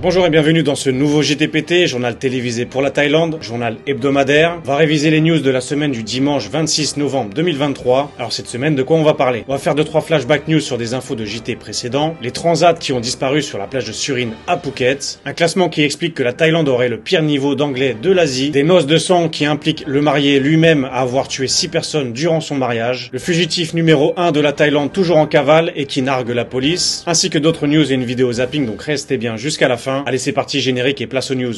Bonjour et bienvenue dans ce nouveau JTPT, journal télévisé pour la Thaïlande, journal hebdomadaire. On va réviser les news de la semaine du dimanche 26 novembre 2023. Alors cette semaine, de quoi on va parler? On va faire 2-3 flashback news sur des infos de JT précédents, les transats qui ont disparu sur la plage de Surin à Phuket, un classement qui explique que la Thaïlande aurait le pire niveau d'anglais de l'Asie, des noces de sang qui impliquent le marié lui-même à avoir tué 6 personnes durant son mariage, le fugitif numéro 1 de la Thaïlande toujours en cavale et qui nargue la police, ainsi que d'autres news et une vidéo zapping, donc restez bien jusqu'à la fin. Allez, c'est parti, générique et place aux news.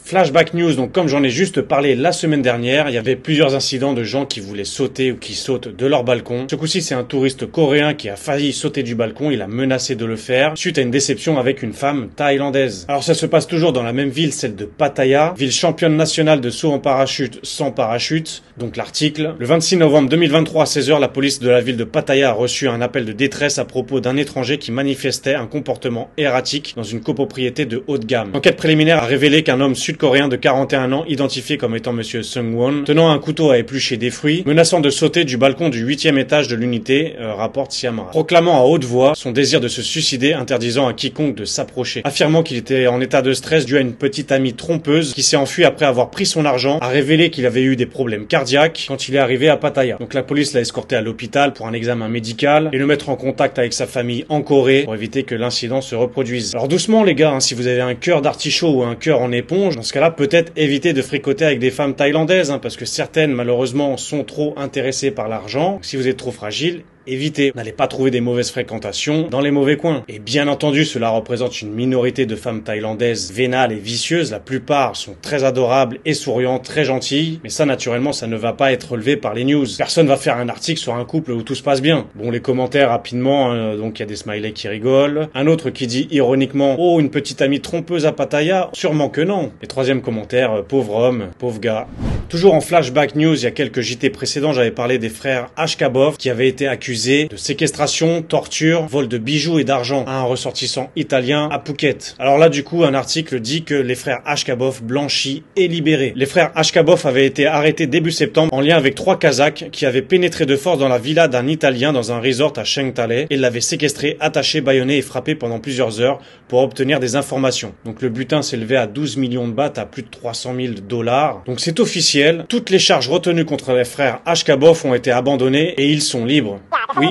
Flashback news, donc comme j'en ai juste parlé la semaine dernière, il y avait plusieurs incidents de gens qui voulaient sauter ou qui sautent de leur balcon. Ce coup-ci, c'est un touriste coréen qui a failli sauter du balcon, il a menacé de le faire, suite à une déception avec une femme thaïlandaise. Alors ça se passe toujours dans la même ville, celle de Pattaya, ville championne nationale de saut en parachute sans parachute, donc l'article. Le 26 novembre 2023 à 16h, la police de la ville de Pattaya a reçu un appel de détresse à propos d'un étranger qui manifestait un comportement erratique dans une copropriété de haut de gamme. L'enquête préliminaire a révélé qu'un homme sud-coréen de 41 ans, identifié comme étant monsieur Seung-won, tenant un couteau à éplucher des fruits, menaçant de sauter du balcon du 8e étage de l'unité, rapporte Siamara. Proclamant à haute voix son désir de se suicider, interdisant à quiconque de s'approcher. Affirmant qu'il était en état de stress dû à une petite amie trompeuse qui s'est enfuie après avoir pris son argent, a révélé qu'il avait eu des problèmes cardiaques quand il est arrivé à Pattaya. Donc la police l'a escorté à l'hôpital pour un examen médical et le mettre en contact avec sa famille en Corée pour éviter que l'incident se reproduise. Alors doucement les gars, si vous avez un cœur d'artichaut ou un cœur en éponge, dans ce cas-là, peut-être éviter de fricoter avec des femmes thaïlandaises, parce que certaines, malheureusement, sont trop intéressées par l'argent. Si vous êtes trop fragile, évitez. N'allez pas trouver des mauvaises fréquentations dans les mauvais coins. Et bien entendu, cela représente une minorité de femmes thaïlandaises vénales et vicieuses. La plupart sont très adorables et souriantes, très gentilles. Mais ça, naturellement, ça ne va pas être relevé par les news. Personne va faire un article sur un couple où tout se passe bien. Bon, les commentaires rapidement, donc il y a des smileys qui rigolent. Un autre qui dit ironiquement, oh, une petite amie trompeuse à Pattaya? Sûrement que non. Et troisième commentaire, pauvre homme, pauvre gars. Toujours en flashback news, il y a quelques JT précédents, j'avais parlé des frères Ashkabov qui avaient été accusés de séquestration, torture, vol de bijoux et d'argent à un ressortissant italien à Phuket. Alors là, du coup, un article dit que les frères Ashkabov blanchis et libérés. Les frères Ashkabov avaient été arrêtés début septembre en lien avec 3 Kazakhs qui avaient pénétré de force dans la villa d'un Italien dans un resort à Chengtale et l'avaient séquestré, attaché, bâillonné et frappé pendant plusieurs heures pour obtenir des informations. Donc le butin s'élevait à 12 millions de bahts, à plus de 300 000 $. Donc c'est officiel, toutes les charges retenues contre les frères Ashkabov ont été abandonnées et ils sont libres. Oui,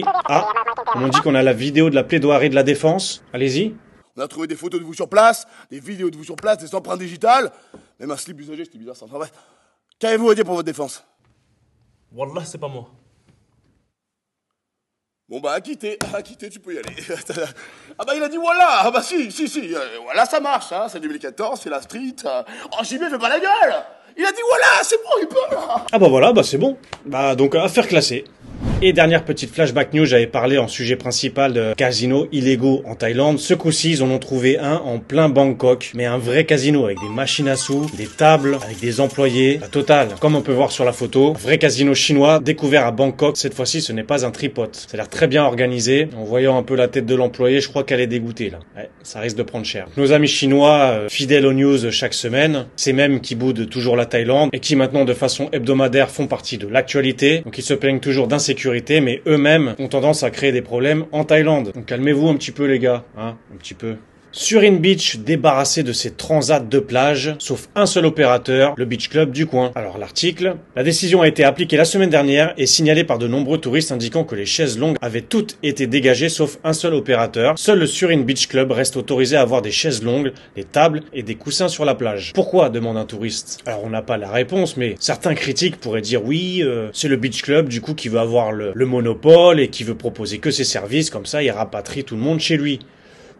on dit qu'on a la vidéo de la plaidoirie de la défense. Allez-y. On a trouvé des photos de vous sur place, des vidéos de vous sur place, des empreintes digitales, même un slip usagé, c'était bizarre ça. Enfin bref. Qu'avez-vous à dire pour votre défense? Wallah, c'est pas moi. Bon bah acquitté, tu peux y aller. Ah bah il a dit voilà, ah bah si, voilà ça marche, hein, c'est 2014, c'est la street. Oh JB fais pas la gueule. Il a dit voilà, c'est bon, il peut là. Ah bah voilà, bah c'est bon. Bah donc affaire classée. Et dernière petite flashback news, j'avais parlé en sujet principal de casinos illégaux en Thaïlande. Ce coup-ci, ils en ont trouvé un en plein Bangkok, mais un vrai casino avec des machines à sous, des tables, avec des employés, la totale. Comme on peut voir sur la photo, un vrai casino chinois découvert à Bangkok. Cette fois-ci, ce n'est pas un tripote. Ça a l'air très bien organisé. En voyant un peu la tête de l'employé, je crois qu'elle est dégoûtée là. Ouais, ça risque de prendre cher. Nos amis chinois, fidèles aux news chaque semaine, ces mêmes qui boudent toujours la Thaïlande et qui maintenant de façon hebdomadaire font partie de l'actualité. Donc ils se plaignent toujours d'insécurité, mais eux-mêmes ont tendance à créer des problèmes en Thaïlande. Donc calmez-vous un petit peu les gars, hein, un petit peu. Surin Beach débarrassé de ses transats de plage, sauf un seul opérateur, le beach club du coin. Alors l'article, la décision a été appliquée la semaine dernière et signalée par de nombreux touristes indiquant que les chaises longues avaient toutes été dégagées sauf un seul opérateur. Seul le Surin Beach Club reste autorisé à avoir des chaises longues, des tables et des coussins sur la plage. Pourquoi, demande un touriste. Alors on n'a pas la réponse, mais certains critiques pourraient dire oui, c'est le beach club du coup qui veut avoir le monopole et qui veut proposer que ses services, comme ça il rapatrie tout le monde chez lui.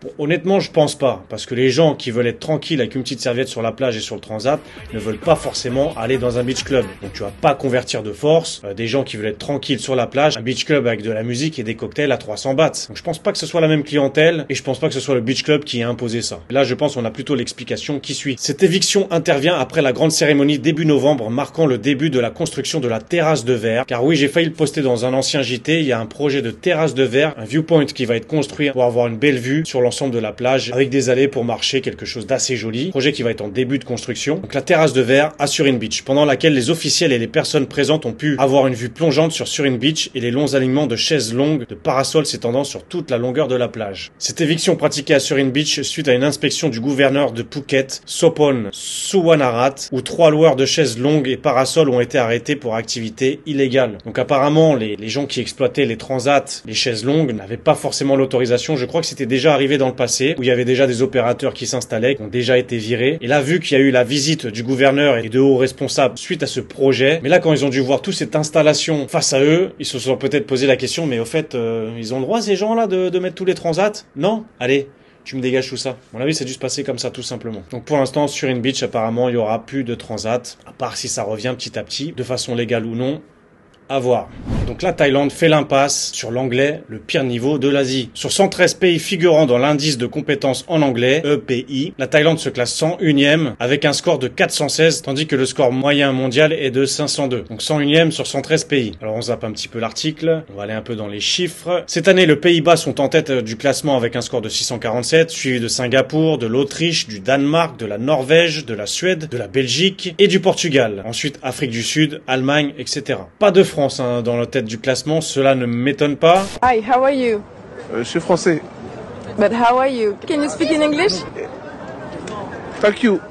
Bon, honnêtement, je pense pas, parce que les gens qui veulent être tranquilles avec une petite serviette sur la plage et sur le transat ne veulent pas forcément aller dans un beach club. Donc tu vas pas convertir de force des gens qui veulent être tranquilles sur la plage, un beach club avec de la musique et des cocktails à 300 bahts. Donc je pense pas que ce soit la même clientèle et je pense pas que ce soit le beach club qui a imposé ça. Là, je pense qu'on a plutôt l'explication qui suit. Cette éviction intervient après la grande cérémonie début novembre marquant le début de la construction de la terrasse de verre. Car oui, j'ai failli le poster dans un ancien JT, il y a un projet de terrasse de verre, un viewpoint qui va être construit pour avoir une belle vue sur l'ensemble de la plage avec des allées pour marcher, quelque chose d'assez joli. Projet qui va être en début de construction. Donc la terrasse de verre à Surin Beach, pendant laquelle les officiels et les personnes présentes ont pu avoir une vue plongeante sur Surin Beach et les longs alignements de chaises longues, de parasols s'étendant sur toute la longueur de la plage. Cette éviction pratiquée à Surin Beach suite à une inspection du gouverneur de Phuket, Sopon Suwanarat, où 3 loueurs de chaises longues et parasols ont été arrêtés pour activité illégale. Donc apparemment, les gens qui exploitaient les transats, les chaises longues, n'avaient pas forcément l'autorisation. Je crois que c'était déjà arrivé dans le passé, où il y avait déjà des opérateurs qui s'installaient, qui ont déjà été virés. Et là, vu qu'il y a eu la visite du gouverneur et de hauts responsables suite à ce projet, mais là, quand ils ont dû voir toute cette installation face à eux, ils se sont peut-être posé la question, mais au fait, ils ont le droit, ces gens-là, de mettre tous les transats? Non? Allez, tu me dégages tout ça. À mon avis, c'est dû se passer comme ça, tout simplement. Donc pour l'instant, sur Surin Beach, apparemment, il y aura plus de transat, à part si ça revient petit à petit, de façon légale ou non. À voir. Donc la Thaïlande fait l'impasse sur l'anglais, le pire niveau de l'Asie. Sur 113 pays figurant dans l'indice de compétences en anglais, EPI, la Thaïlande se classe 101e avec un score de 416, tandis que le score moyen mondial est de 502. Donc 101e sur 113 pays. Alors on zappe un petit peu l'article, on va aller un peu dans les chiffres. Cette année, les Pays-Bas sont en tête du classement avec un score de 647, suivi de Singapour, de l'Autriche, du Danemark, de la Norvège, de la Suède, de la Belgique et du Portugal. Ensuite, Afrique du Sud, Allemagne, etc. Pas de France dans la tête du classement, cela ne m'étonne pas. Hi, how are you? Je suis français. But how are you? Can you speak in English? Thank you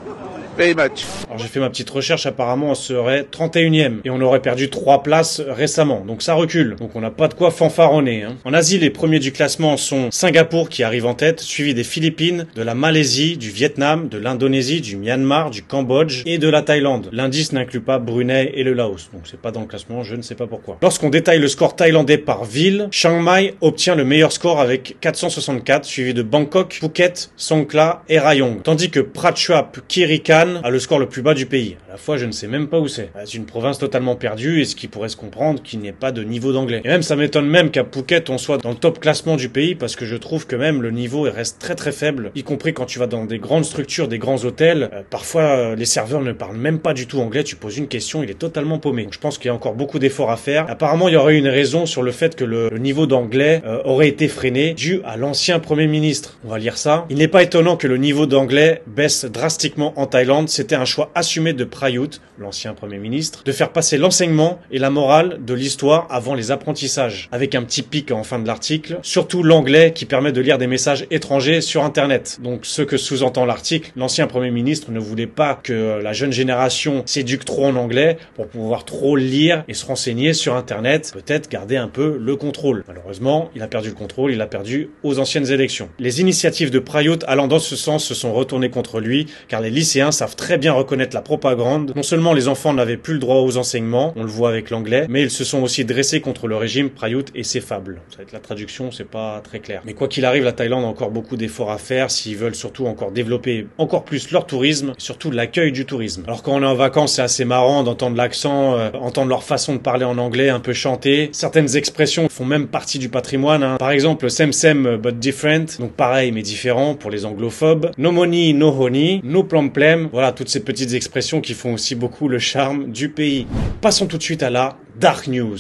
very much. Alors j'ai fait ma petite recherche, apparemment on serait 31e et on aurait perdu 3 places récemment, donc ça recule. Donc on n'a pas de quoi fanfaronner. En Asie, les premiers du classement sont Singapour qui arrive en tête, suivi des Philippines, de la Malaisie, du Vietnam, de l'Indonésie, du Myanmar, du Cambodge et de la Thaïlande. L'indice n'inclut pas Brunei et le Laos, donc c'est pas dans le classement, je ne sais pas pourquoi. Lorsqu'on détaille le score thaïlandais par ville, Chiang Mai obtient le meilleur score avec 464, suivi de Bangkok, Phuket, Songkhla et Rayong, tandis que Prachuap Khiri Khan a le score le plus bas du pays. À la fois, je ne sais même pas où c'est. C'est une province totalement perdue et ce qui pourrait se comprendre qu'il n'y ait pas de niveau d'anglais. Et même, ça m'étonne même qu'à Phuket, on soit dans le top classement du pays parce que je trouve que même le niveau reste très très faible, y compris quand tu vas dans des grandes structures, des grands hôtels. Parfois, les serveurs ne parlent même pas du tout anglais. Tu poses une question, il est totalement paumé. Donc, je pense qu'il y a encore beaucoup d'efforts à faire. Apparemment, il y aurait une raison sur le fait que le niveau d'anglais aurait été freiné dû à l'ancien Premier ministre. On va lire ça. Il n'est pas étonnant que le niveau d'anglais baisse drastiquement en Thaïlande. C'était un choix assumé de Prayut, l'ancien Premier ministre, de faire passer l'enseignement et la morale de l'histoire avant les apprentissages. Avec un petit pic en fin de l'article, surtout l'anglais qui permet de lire des messages étrangers sur Internet. Donc ce que sous-entend l'article, l'ancien Premier ministre ne voulait pas que la jeune génération s'éduque trop en anglais pour pouvoir trop lire et se renseigner sur Internet, peut-être garder un peu le contrôle. Malheureusement, il a perdu le contrôle, il l'a perdu aux anciennes élections. Les initiatives de Prayut allant dans ce sens se sont retournées contre lui, car les lycéens savent très bien reconnaître la propagande. Non seulement les enfants n'avaient plus le droit aux enseignements, on le voit avec l'anglais, mais ils se sont aussi dressés contre le régime Prayut et ses fables. Ça va être la traduction, c'est pas très clair. Mais quoi qu'il arrive, la Thaïlande a encore beaucoup d'efforts à faire s'ils veulent surtout encore développer encore plus leur tourisme et surtout l'accueil du tourisme. Alors quand on est en vacances, c'est assez marrant d'entendre l'accent, entendre leur façon de parler en anglais un peu chanté. Certaines expressions font même partie du patrimoine. Par exemple, same but different, donc pareil mais différent pour les anglophobes. No money, no honey, no plem. Voilà, toutes ces petites expressions qui font aussi beaucoup le charme du pays. Passons tout de suite à la Dark News.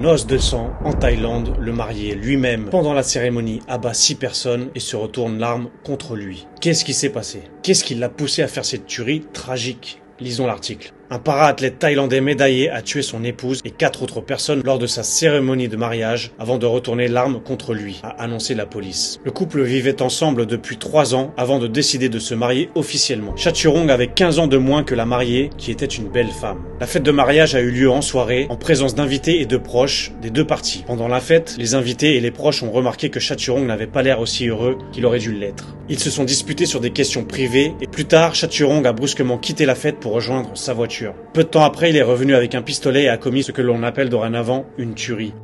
Noce de sang en Thaïlande, le marié lui-même, pendant la cérémonie, abat 6 personnes et se retourne l'arme contre lui. Qu'est-ce qui s'est passé? Qu'est-ce qui l'a poussé à faire cette tuerie tragique? Lisons l'article. Un para-athlète thaïlandais médaillé a tué son épouse et 4 autres personnes lors de sa cérémonie de mariage avant de retourner l'arme contre lui, a annoncé la police. Le couple vivait ensemble depuis 3 ans avant de décider de se marier officiellement. Chaturong avait 15 ans de moins que la mariée, qui était une belle femme. La fête de mariage a eu lieu en soirée, en présence d'invités et de proches des deux parties. Pendant la fête, les invités et les proches ont remarqué que Chaturong n'avait pas l'air aussi heureux qu'il aurait dû l'être. Ils se sont disputés sur des questions privées et plus tard, Chaturong a brusquement quitté la fête pour rejoindre sa voiture. Peu de temps après, il est revenu avec un pistolet et a commis ce que l'on appelle dorénavant une tuerie.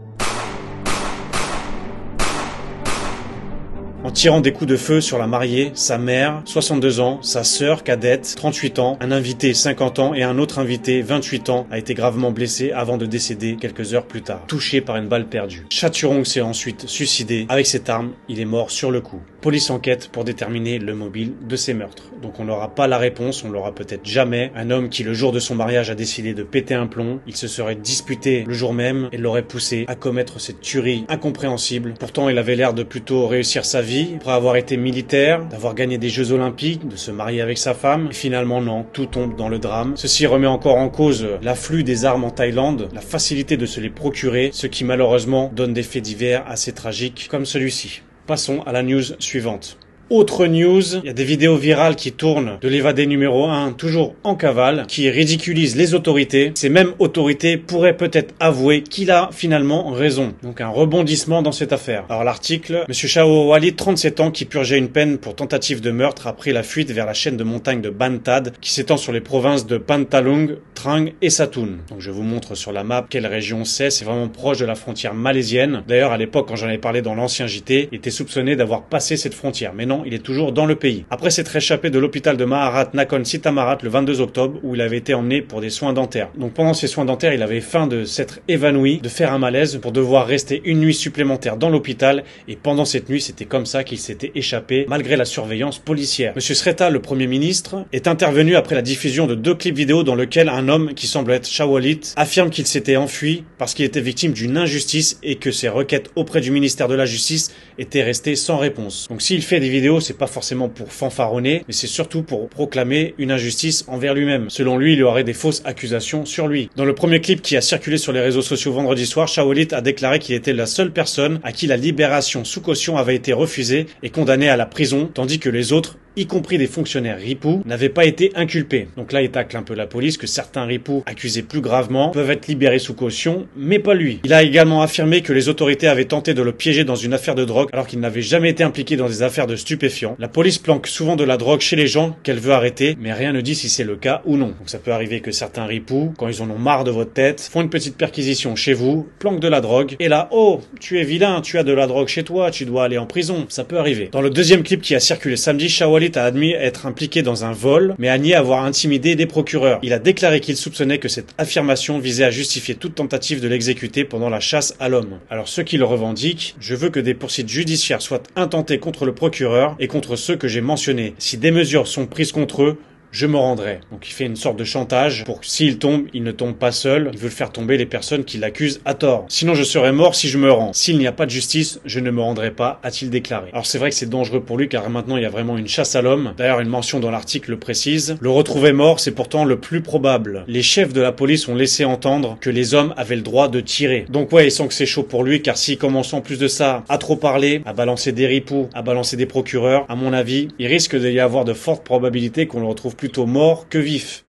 En tirant des coups de feu sur la mariée, sa mère, 62 ans, sa sœur cadette, 38 ans, un invité, 50 ans et un autre invité, 28 ans, a été gravement blessé avant de décéder quelques heures plus tard, touché par une balle perdue. Chaturong s'est ensuite suicidé. Avec cette arme, il est mort sur le coup. Police enquête pour déterminer le mobile de ces meurtres. Donc on n'aura pas la réponse, on l'aura peut-être jamais. Un homme qui le jour de son mariage a décidé de péter un plomb, il se serait disputé le jour même et l'aurait poussé à commettre cette tuerie incompréhensible. Pourtant il avait l'air de plutôt réussir sa vie, après avoir été militaire, d'avoir gagné des Jeux Olympiques, de se marier avec sa femme. Et finalement non, tout tombe dans le drame. Ceci remet encore en cause l'afflux des armes en Thaïlande, la facilité de se les procurer, ce qui malheureusement donne des faits divers assez tragiques comme celui-ci. Passons à la news suivante. Autre news, il y a des vidéos virales qui tournent de l'évadé numéro 1, toujours en cavale, qui ridiculisent les autorités. Ces mêmes autorités pourraient peut-être avouer qu'il a finalement raison. Donc un rebondissement dans cette affaire. Alors l'article, Monsieur Chao Walid, 37 ans, qui purgeait une peine pour tentative de meurtre après la fuite vers la chaîne de montagnes de Bantad, qui s'étend sur les provinces de Pantalung, Trang et Satun. Donc je vous montre sur la map quelle région c'est vraiment proche de la frontière malaisienne. D'ailleurs à l'époque quand j'en avais parlé dans l'ancien JT, il était soupçonné d'avoir passé cette frontière. Mais non, il est toujours dans le pays. Après s'être échappé de l'hôpital de Maharat Nakhon Sitamarat le 22 octobre où il avait été emmené pour des soins dentaires. Donc pendant ces soins dentaires, il avait faim de s'être évanoui, de faire un malaise pour devoir rester une nuit supplémentaire dans l'hôpital et pendant cette nuit, c'était comme ça qu'il s'était échappé malgré la surveillance policière. Monsieur Sreta, le Premier ministre, est intervenu après la diffusion de 2 clips vidéo dans lesquels un homme qui semble être Shawalit affirme qu'il s'était enfui parce qu'il était victime d'une injustice et que ses requêtes auprès du ministère de la Justice étaient restées sans réponse. Donc s'il fait des vidéos, c'est pas forcément pour fanfaronner, mais c'est surtout pour proclamer une injustice envers lui-même. Selon lui, il y aurait des fausses accusations sur lui. Dans le premier clip qui a circulé sur les réseaux sociaux vendredi soir, Shawalit a déclaré qu'il était la seule personne à qui la libération sous caution avait été refusée et condamné à la prison, tandis que les autres, y compris des fonctionnaires ripoux, n'avaient pas été inculpés. Donc là, il tacle un peu la police que certains ripoux accusés plus gravement peuvent être libérés sous caution, mais pas lui. Il a également affirmé que les autorités avaient tenté de le piéger dans une affaire de drogue alors qu'il n'avait jamais été impliqué dans des affaires de stupéfiants. La police planque souvent de la drogue chez les gens qu'elle veut arrêter, mais rien ne dit si c'est le cas ou non. Donc ça peut arriver que certains ripoux, quand ils en ont marre de votre tête, font une petite perquisition chez vous, planquent de la drogue, et là, oh, tu es vilain, tu as de la drogue chez toi, tu dois aller en prison. Ça peut arriver. Dans le deuxième clip qui a circulé samedi, Shawalit a admis être impliqué dans un vol, mais a nié avoir intimidé des procureurs. Il a déclaré qu'il soupçonnait que cette affirmation visait à justifier toute tentative de l'exécuter pendant la chasse à l'homme. Alors ceux qui le revendiquent, je veux que des poursuites judiciaires soient intentées contre le procureur et contre ceux que j'ai mentionnés. Si des mesures sont prises contre eux, je me rendrai. Donc il fait une sorte de chantage pour que s'il tombe, il ne tombe pas seul. Il veut faire tomber les personnes qui l'accusent à tort. Sinon je serai mort si je me rends. S'il n'y a pas de justice, je ne me rendrai pas, a-t-il déclaré. Alors c'est vrai que c'est dangereux pour lui car maintenant il y a vraiment une chasse à l'homme. D'ailleurs une mention dans l'article le précise. Le retrouver mort, c'est pourtant le plus probable. Les chefs de la police ont laissé entendre que les hommes avaient le droit de tirer. Donc ouais, il sent que c'est chaud pour lui car s'il commence en plus de ça à trop parler, à balancer des ripoux, à balancer des procureurs, à mon avis, il risque d'y avoir de fortes probabilités qu'on le retrouve plutôt mort que vif.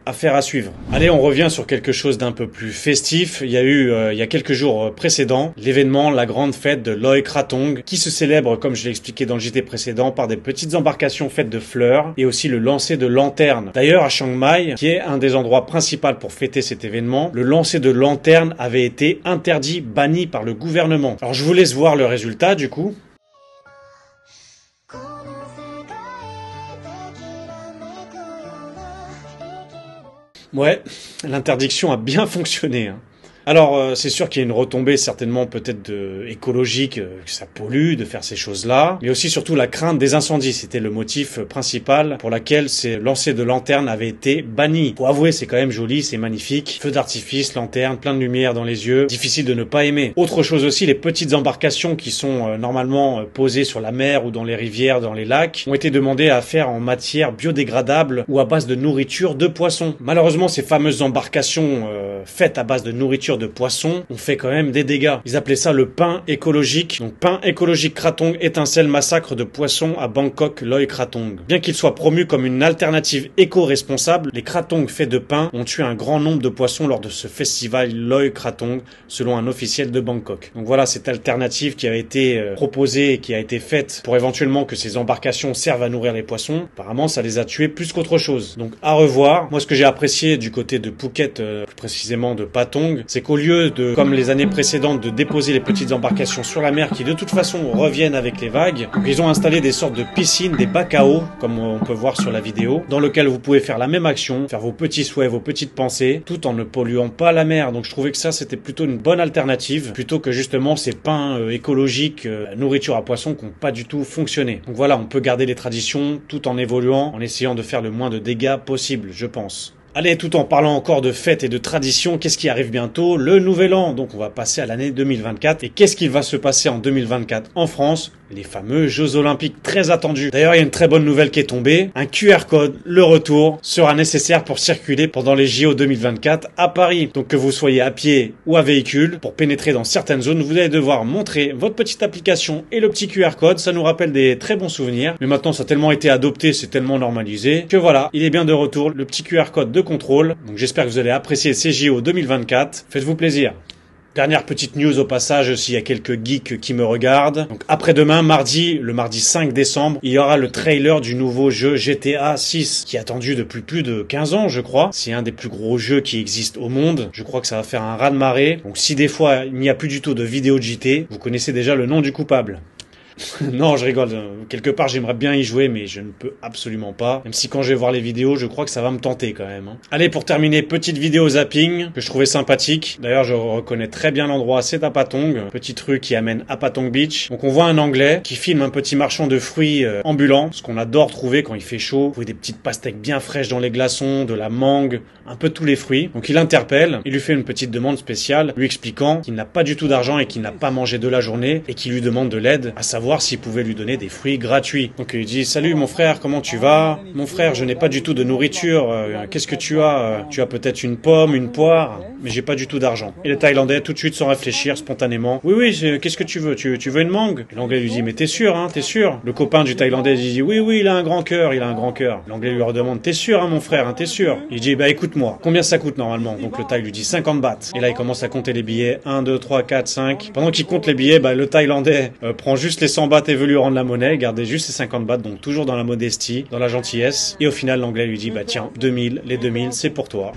Affaire à suivre. Allez, on revient sur quelque chose d'un peu plus festif. Il y a eu, il y a quelques jours précédents, l'événement, la grande fête de Loy Krathong, qui se célèbre, comme je l'ai expliqué dans le JT précédent, par des petites embarcations faites de fleurs et aussi le lancer de lanternes. D'ailleurs, à Chiang Mai, qui est un des endroits principaux pour fêter cet événement, le lancer de lanternes avait été interdit, banni par le gouvernement. Alors, je vous laisse voir le résultat, du coup. Ouais, l'interdiction a bien fonctionné, hein. Alors, c'est sûr qu'il y a une retombée certainement peut-être écologique, que ça pollue de faire ces choses-là, mais aussi surtout la crainte des incendies. C'était le motif principal pour lequel ces lancers de lanternes avaient été bannis. Faut avouer, c'est quand même joli, c'est magnifique. Feux d'artifice, lanternes, plein de lumière dans les yeux. Difficile de ne pas aimer. Autre chose aussi, les petites embarcations qui sont normalement posées sur la mer ou dans les rivières, dans les lacs, ont été demandées à faire en matière biodégradable ou à base de nourriture de poisson. Malheureusement, ces fameuses embarcations faites à base de nourriture de poisson ont fait quand même des dégâts. Ils appelaient ça le pain écologique. Donc pain écologique Krathong, étincelle massacre de poissons à Bangkok, Loy Krathong. Bien qu'il soit promu comme une alternative éco-responsable, les Krathong faits de pain ont tué un grand nombre de poissons lors de ce festival Loy Krathong, selon un officiel de Bangkok. Donc voilà cette alternative qui a été proposée et qui a été faite pour éventuellement que ces embarcations servent à nourrir les poissons. Apparemment, ça les a tués plus qu'autre chose. Donc à revoir. Moi, ce que j'ai apprécié du côté de Phuket, plus précisément de Patong, c'est qu'au lieu de, comme les années précédentes, de déposer les petites embarcations sur la mer qui de toute façon reviennent avec les vagues, donc ils ont installé des sortes de piscines, des bacs à eau, comme on peut voir sur la vidéo, dans lequel vous pouvez faire la même action, faire vos petits souhaits, vos petites pensées, tout en ne polluant pas la mer. Donc je trouvais que ça c'était plutôt une bonne alternative, plutôt que justement ces pains écologiques, nourriture à poissons qui n'ont pas du tout fonctionné. Donc voilà, on peut garder les traditions tout en évoluant, en essayant de faire le moins de dégâts possible, je pense. Allez, tout en parlant encore de fêtes et de traditions, qu'est-ce qui arrive bientôt? Le Nouvel An. Donc on va passer à l'année 2024. Et qu'est-ce qui va se passer en 2024 en France? Les fameux Jeux Olympiques très attendus. D'ailleurs, il y a une très bonne nouvelle qui est tombée. Un QR code, le retour, sera nécessaire pour circuler pendant les JO 2024 à Paris. Donc que vous soyez à pied ou à véhicule, pour pénétrer dans certaines zones, vous allez devoir montrer votre petite application et le petit QR code. Ça nous rappelle des très bons souvenirs. Mais maintenant, ça a tellement été adopté, c'est tellement normalisé, que voilà, il est bien de retour, le petit QR code de contrôle. Donc j'espère que vous allez apprécier ces JO 2024. Faites-vous plaisir. Dernière petite news au passage, s'il y a quelques geeks qui me regardent. Donc après-demain, le mardi 5 décembre, il y aura le trailer du nouveau jeu GTA 6, qui est attendu depuis plus de 15 ans, je crois. C'est un des plus gros jeux qui existent au monde. Je crois que ça va faire un raz-de-marée. Donc si des fois, il n'y a plus du tout de vidéo de JT, vous connaissez déjà le nom du coupable. Non, je rigole. Quelque part, j'aimerais bien y jouer, mais je ne peux absolument pas. Même si quand je vais voir les vidéos, je crois que ça va me tenter quand même. Allez, pour terminer, petite vidéo zapping que je trouvais sympathique. D'ailleurs, je reconnais très bien l'endroit, c'est à Patong. Petite rue qui amène à Patong Beach. Donc on voit un Anglais qui filme un petit marchand de fruits ambulant, ce qu'on adore trouver quand il fait chaud. Vous voyez des petites pastèques bien fraîches dans les glaçons, de la mangue, un peu tous les fruits. Donc il l'interpelle, il lui fait une petite demande spéciale, lui expliquant qu'il n'a pas du tout d'argent et qu'il n'a pas mangé de la journée et qu'il lui demande de l'aide, à savoir s'il pouvait lui donner des fruits gratuits. Donc il lui dit: salut mon frère, comment tu vas? Mon frère, je n'ai pas du tout de nourriture, qu'est-ce que tu as? Tu as peut-être une pomme, une poire, mais j'ai pas du tout d'argent. Et le Thaïlandais, tout de suite sans réfléchir, spontanément: oui, qu'est-ce que tu veux? Tu veux une mangue? Et l'Anglais lui dit: mais t'es sûr, hein, t'es sûr? Le copain du Thaïlandais dit: oui, il a un grand cœur, il a un grand cœur. L'Anglais lui redemande: t'es sûr, hein, mon frère, hein, t'es sûr? Il dit: bah écoute-moi, combien ça coûte normalement? Donc le Thaï lui dit 50 bahts. Et là il commence à compter les billets, 1, 2, 3, 4, 5. Pendant qu'il compte les billets, le Thaïlandais prend juste les 100 bahts et veut lui rendre la monnaie, garder juste ses 50 bahts, donc toujours dans la modestie, dans la gentillesse. Et au final, l'Anglais lui dit: bah tiens, 2000, les 2000, c'est pour toi.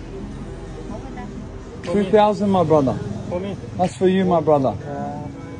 2000, my brother. For me. That's for you, my brother.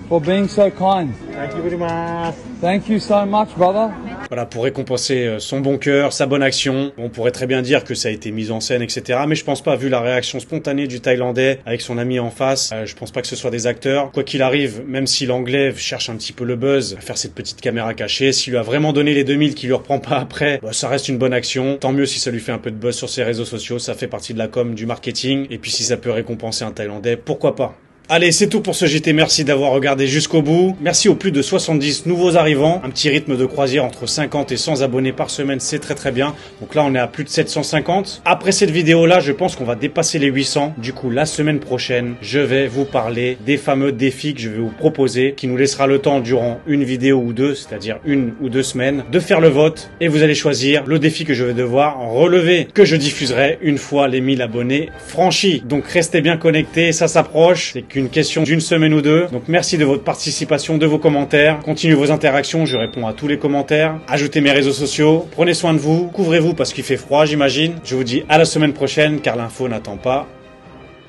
For being so kind. Thank you very much. Thank you so much, brother. Voilà, pour récompenser son bon cœur, sa bonne action. On pourrait très bien dire que ça a été mis en scène, etc. Mais je pense pas, vu la réaction spontanée du Thaïlandais avec son ami en face, je pense pas que ce soit des acteurs. Quoi qu'il arrive, même si l'Anglais cherche un petit peu le buzz, à faire cette petite caméra cachée, s'il lui a vraiment donné les 2000 qu'il lui reprend pas après, ça reste une bonne action. Tant mieux si ça lui fait un peu de buzz sur ses réseaux sociaux, ça fait partie de la com, du marketing. Et puis si ça peut récompenser un Thaïlandais, pourquoi pas? Allez, c'est tout pour ce JT, merci d'avoir regardé jusqu'au bout. Merci aux plus de 70 nouveaux arrivants. Un petit rythme de croisière entre 50 et 100 abonnés par semaine, c'est très bien. Donc là, on est à plus de 750. Après cette vidéo-là, je pense qu'on va dépasser les 800. Du coup, la semaine prochaine, je vais vous parler des fameux défis que je vais vous proposer, qui nous laissera le temps durant une vidéo ou deux, c'est-à-dire 1 ou 2 semaines, de faire le vote. Et vous allez choisir le défi que je vais devoir relever, que je diffuserai une fois les 1000 abonnés franchis. Donc restez bien connectés, ça s'approche. C'est qu'une question d'une semaine ou deux. Donc merci de votre participation, de vos commentaires. Continuez vos interactions, je réponds à tous les commentaires. Ajoutez mes réseaux sociaux. Prenez soin de vous. Couvrez-vous parce qu'il fait froid, j'imagine. Je vous dis à la semaine prochaine car l'info n'attend pas.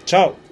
Ciao!